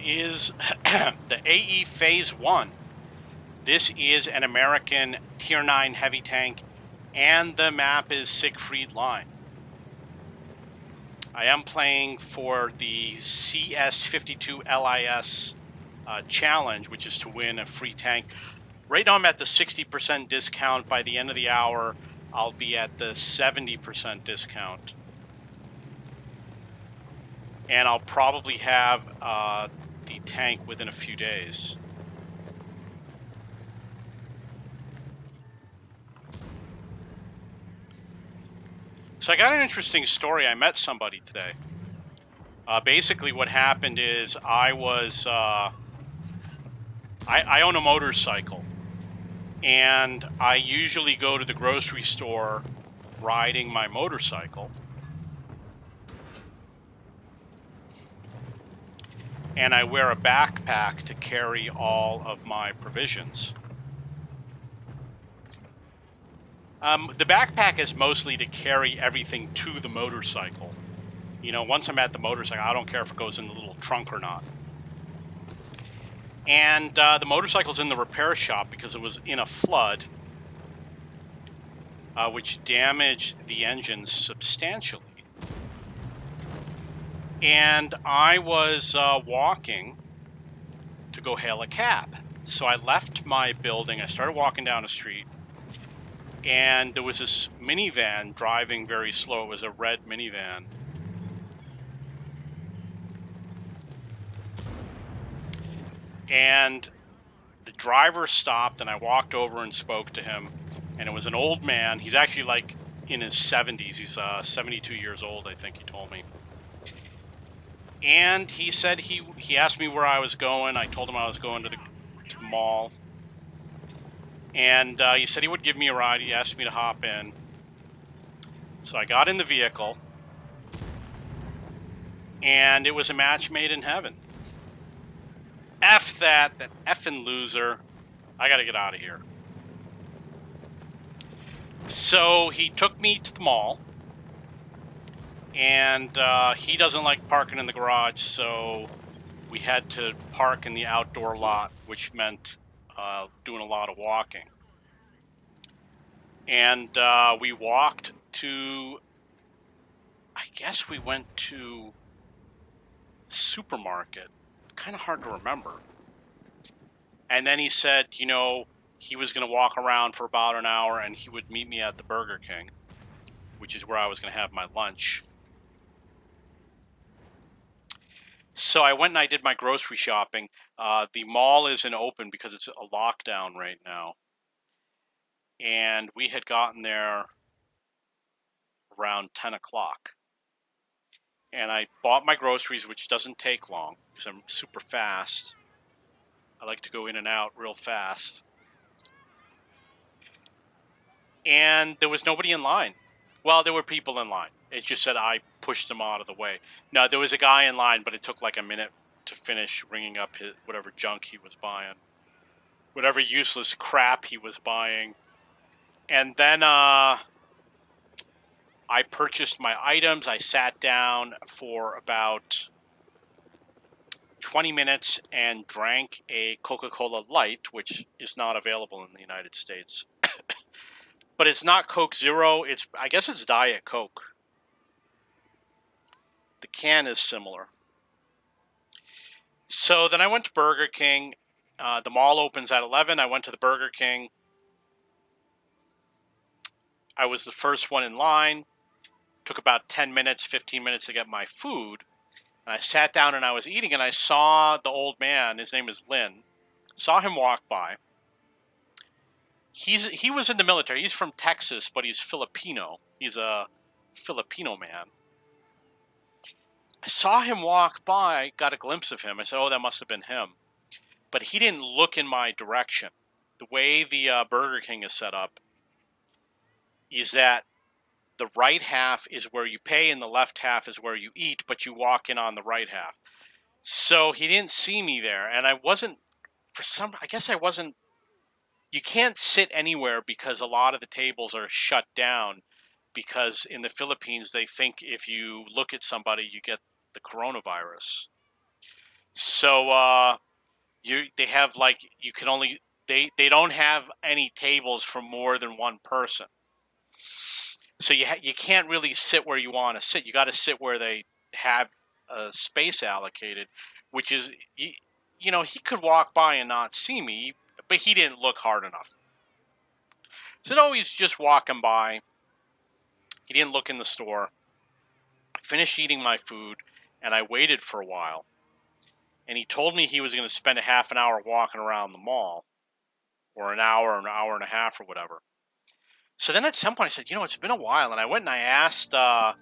is the AE Phase 1. This is an American Tier 9 heavy tank, and the map is Siegfried Line. I am playing for the CS52 LIS challenge, which is to win a free tank. Right now I'm at the 60% discount. By the end of the hour, I'll be at the 70% discount. And I'll probably have the tank within a few days. So I got an interesting story. I met somebody today. Basically what happened is I own a motorcycle, and I usually go to the grocery store riding my motorcycle. And I wear a backpack to carry all of my provisions. The backpack is mostly to carry everything to the motorcycle. You know, once I'm at the motorcycle, I don't care if it goes in the little trunk or not. And the motorcycle's in the repair shop because it was in a flood, which damaged the engine substantially. And I was walking to go hail a cab. So I left my building, I started walking down the street, and there was this minivan driving very slow. It was a red minivan. And the driver stopped, and I walked over and spoke to him. And it was an old man. He's actually like in his 70s. He's 72 years old, I think he told me. And he said he asked me where I was going. I told him I was going to the mall. And he said he would give me a ride. He asked me to hop in. So I got in the vehicle. And it was a match made in heaven. F that effing loser. I gotta get out of here. So he took me to the mall. And he doesn't like parking in the garage, so we had to park in the outdoor lot, which meant doing a lot of walking. And we walked to, I guess we went to the supermarket. Kind of hard to remember. And then he said, you know, he was going to walk around for about an hour and he would meet me at the Burger King, which is where I was going to have my lunch. So I went and I did my grocery shopping. The mall isn't open because it's a lockdown right now. And we had gotten there around 10 o'clock. And I bought my groceries, which doesn't take long because I'm super fast. I like to go in and out real fast. And there was nobody in line. Well, there were people in line. It just said I pushed them out of the way. No, there was a guy in line, but it took like a minute to finish ringing up his whatever junk he was buying. Whatever useless crap he was buying. And then I purchased my items. I sat down for about 20 minutes and drank a Coca-Cola Light, which is not available in the United States. But it's not Coke Zero. I guess it's Diet Coke. The can is similar. So then I went to Burger King. The mall opens at 11. I went to the Burger King. I was the first one in line. Took about 10 minutes, 15 minutes to get my food. And I sat down and I was eating, and I saw the old man. His name is Lynn. Saw him walk by. He was in the military. He's from Texas, but he's Filipino. He's a Filipino man. I saw him walk by, got a glimpse of him. I said, oh, that must have been him. But he didn't look in my direction. The way the Burger King is set up is that the right half is where you pay and the left half is where you eat, but you walk in on the right half. So he didn't see me there, and I wasn't, you can't sit anywhere because a lot of the tables are shut down because in the Philippines they think if you look at somebody you get the coronavirus. So they have like you can only they don't have any tables for more than one person. So you can't really sit where you want to sit. You got to sit where they have a space allocated, which is he could walk by and not see me, but he didn't look hard enough. So he's just walking by. He didn't look in the store. I finished eating my food, and I waited for a while. And he told me he was going to spend a half an hour walking around the mall, or an hour and a half, or whatever. So then at some point I said, it's been a while, and I went and I asked the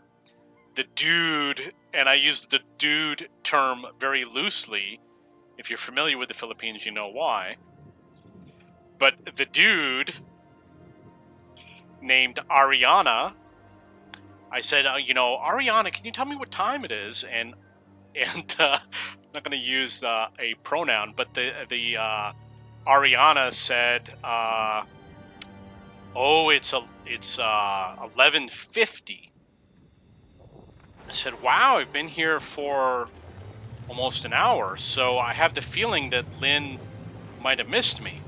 dude, and I used the dude term very loosely. If you're familiar with the Philippines, you know why. But the dude named Ariana, I said, Ariana, can you tell me what time it is? And I'm not going to use a pronoun, but the Ariana said, it's 11:50. I said, wow, I've been here for almost an hour, so I have the feeling that Lynn might have missed me.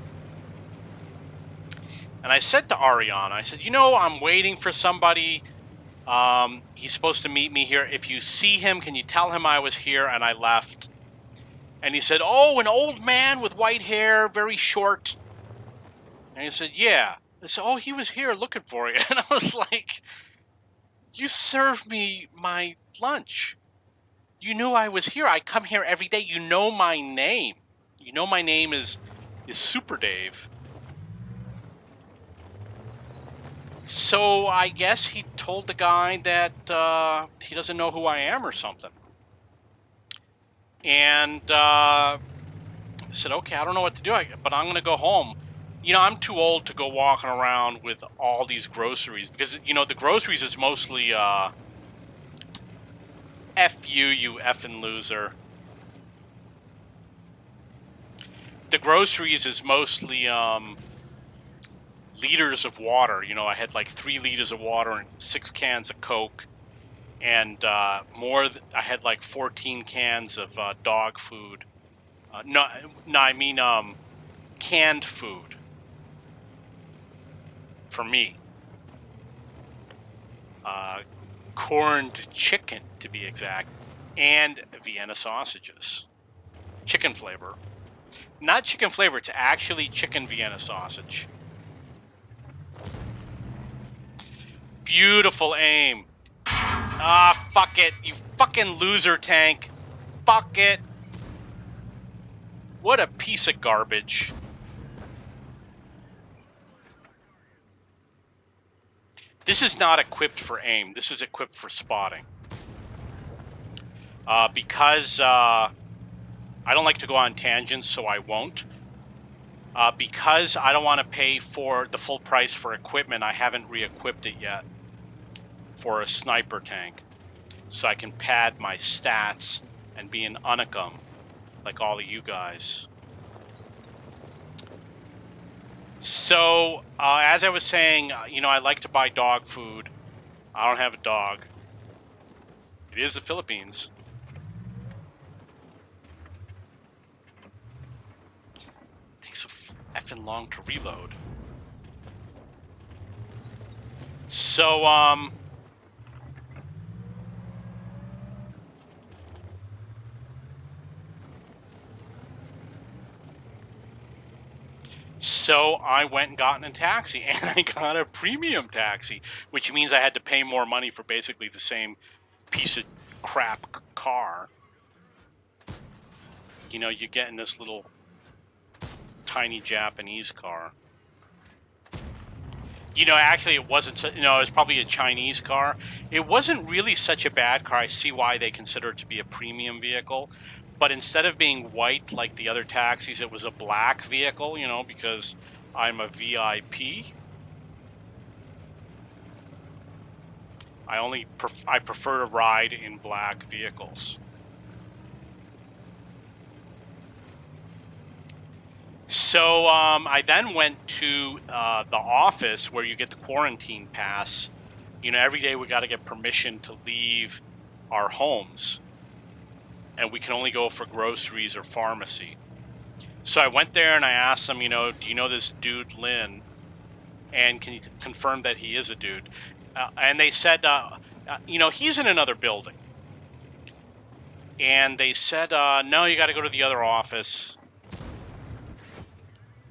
And I said to Ariana, I said, I'm waiting for somebody. He's supposed to meet me here. If you see him, can you tell him I was here? And I left. And he said, oh, an old man with white hair, very short. And he said, yeah. I said, oh, he was here looking for you. And I was like, you served me my lunch. You knew I was here. I come here every day. You know my name. You know my name is Super Dave. So I guess he told the guy that he doesn't know who I am or something. And I said, okay, I don't know what to do, but I'm going to go home. I'm too old to go walking around with all these groceries because, the groceries is mostly F you effing loser. The groceries is mostly liters of water. I had like 3 liters of water and 6 cans of Coke. And I had like 14 cans of dog food. Canned food. For me. Corned chicken, to be exact. And Vienna sausages. Chicken flavor. Not chicken flavor, it's actually chicken Vienna sausage. Beautiful aim. Ah, fuck it. You fucking loser tank. Fuck it. What a piece of garbage. This is not equipped for aim. This is equipped for spotting. Because I don't like to go on tangents, so I won't. Because I don't want to pay for the full price for equipment, I haven't re-equipped it yet for a sniper tank. So I can pad my stats and be an unicum like all of you guys. So, as I was saying, I like to buy dog food. I don't have a dog. It is the Philippines. It takes so effing long to reload. So, So I went and got in a taxi, and I got a premium taxi, which means I had to pay more money for basically the same piece of crap car. You get in this little tiny Japanese car. Actually it wasn't, it was probably a Chinese car. It wasn't really such a bad car. I see why they consider it to be a premium vehicle. But instead of being white like the other taxis, it was a black vehicle, because I'm a VIP. I prefer to ride in black vehicles. So I then went to the office where you get the quarantine pass. Every day we got to get permission to leave our homes. and we can only go for groceries or pharmacy. So I went there and I asked them, do you know this dude Lynn? And can you confirm that he is a dude? And they said, he's in another building. And they said, no, you got to go to the other office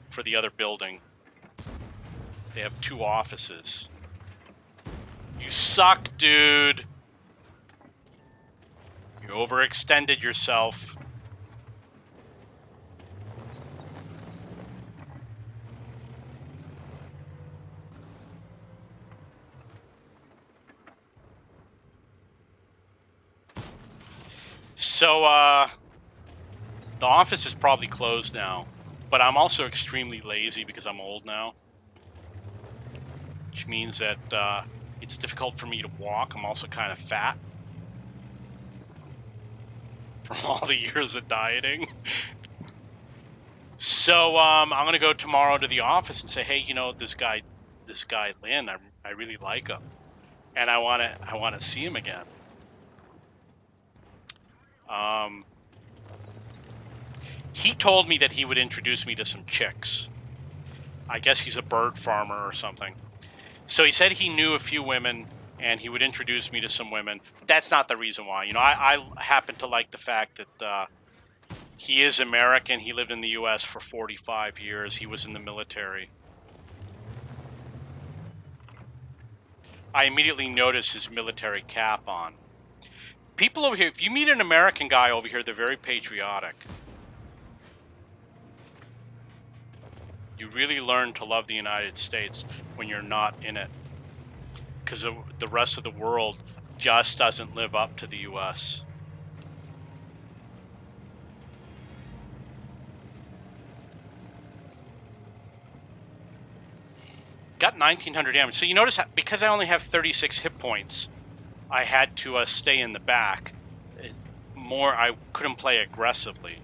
for the other building. They have 2 offices. You suck, dude. You overextended yourself. So, the office is probably closed now, but I'm also extremely lazy because I'm old now, which means that it's difficult for me to walk. I'm also kind of fat from all the years of dieting. So I'm gonna go tomorrow to the office and say, hey, this guy Lynn, I really like him, and I wanna see him again. He told me that he would introduce me to some chicks. I guess he's a bird farmer or something. So he said he knew a few women and he would introduce me to some women. That's not the reason why. I happen to like the fact that he is American. He lived in the U.S. for 45 years. He was in the military. I immediately noticed his military cap on. People over here, if you meet an American guy over here, they're very patriotic. You really learn to love the United States when you're not in it, because the rest of the world just doesn't live up to the U.S. Got 1900 damage. So you notice that because I only have 36 hit points, I had to stay in the back. I couldn't play aggressively.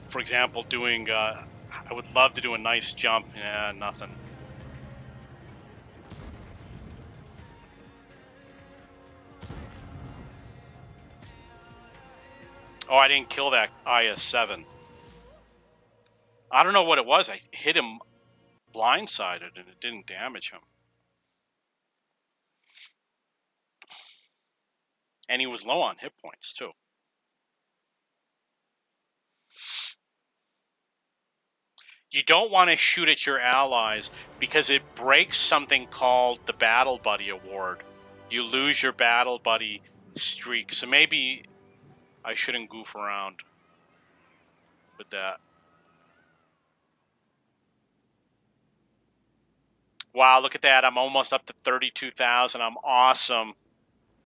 For example, doing... I would love to do a nice jump. Yeah, nothing. Oh, I didn't kill that IS-7. I don't know what it was. I hit him blindsided and it didn't damage him. And he was low on hit points, too. You don't want to shoot at your allies because it breaks something called the Battle Buddy Award. You lose your Battle Buddy streak. So maybe I shouldn't goof around with that. Wow, look at that. I'm almost up to 32,000. I'm awesome.